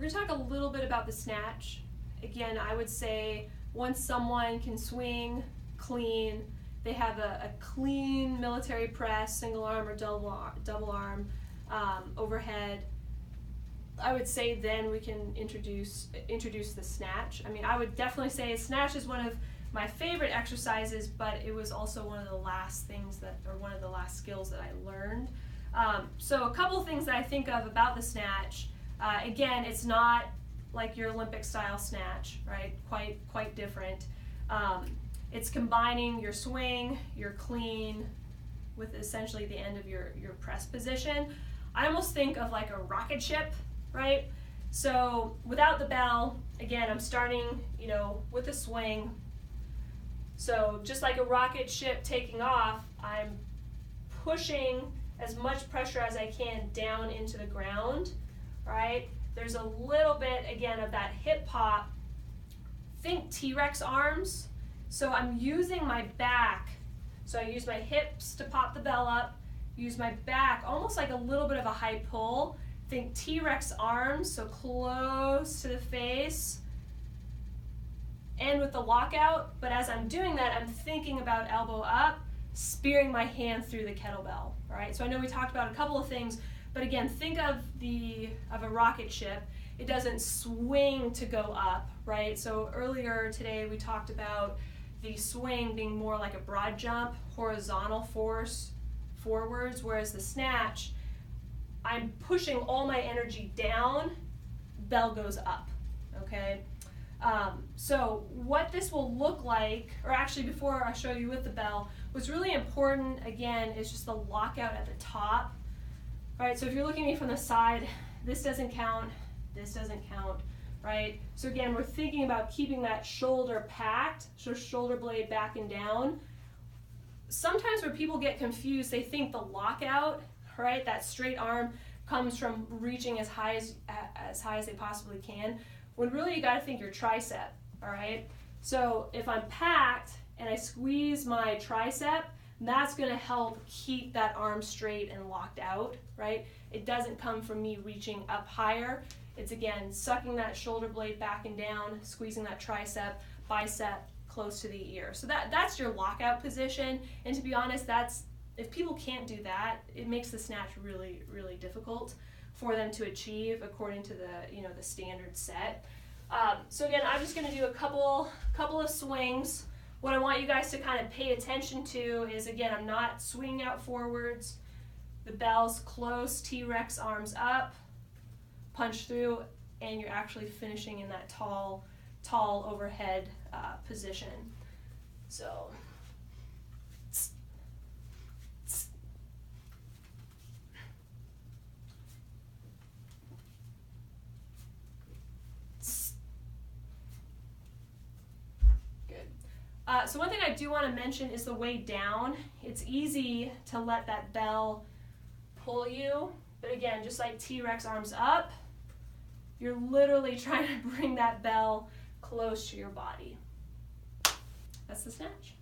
We're going to talk a little bit about the snatch. Again, I would say once someone can swing clean, they have a clean military press, single arm or double arm overhead, I would say then we can introduce the snatch. I mean, I would definitely say snatch is one of my favorite exercises, but it was also one of the last things one of the last skills that I learned. So a couple things that I think of about the snatch. Again, it's not like your Olympic style snatch, right? Quite different. It's combining your swing, your clean, with essentially the end of your press position. I almost think of like a rocket ship, right? So without the bell, again, I'm starting, with a swing. So just like a rocket ship taking off, I'm pushing as much pressure as I can down into the ground, right? There's a little bit, again, of that hip pop. Think T-Rex arms. So I'm using my back. So I use my hips to pop the bell up, use my back, almost like a little bit of a high pull. Think T-Rex arms, so close to the face. And with the lockout, but as I'm doing that, I'm thinking about elbow up, spearing my hand through the kettlebell, all right? So I know we talked about a couple of things, but again, think of a rocket ship. It doesn't swing to go up, right? So earlier today we talked about the swing being more like a broad jump, horizontal force forwards, whereas the snatch, I'm pushing all my energy down, bell goes up, okay? So what this will look like, or actually before I show you with the bell, what's really important, again, is just the lockout at the top. All right, so if you're looking at me from the side, this doesn't count, right? So again, we're thinking about keeping that shoulder packed, so shoulder blade back and down. Sometimes where people get confused, they think the lockout, right, that straight arm comes from reaching as high as they possibly can, when really you gotta think your tricep, all right? So if I'm packed and I squeeze my tricep, that's gonna help keep that arm straight and locked out, right? It doesn't come from me reaching up higher. It's again, sucking that shoulder blade back and down, squeezing that tricep, bicep close to the ear. So that's your lockout position. And to be honest, if people can't do that, it makes the snatch really, really difficult for them to achieve according to the standard set. So again, I'm just gonna do a couple of swings. What I want you guys to kind of pay attention to is, again, I'm not swinging out forwards. The bell's close, T-Rex arms up, punch through, and you're actually finishing in that tall overhead position. So. So one thing I do want to mention is the way down. It's easy to let that bell pull you, but again, just like T-Rex arms up, you're literally trying to bring that bell close to your body. That's the snatch.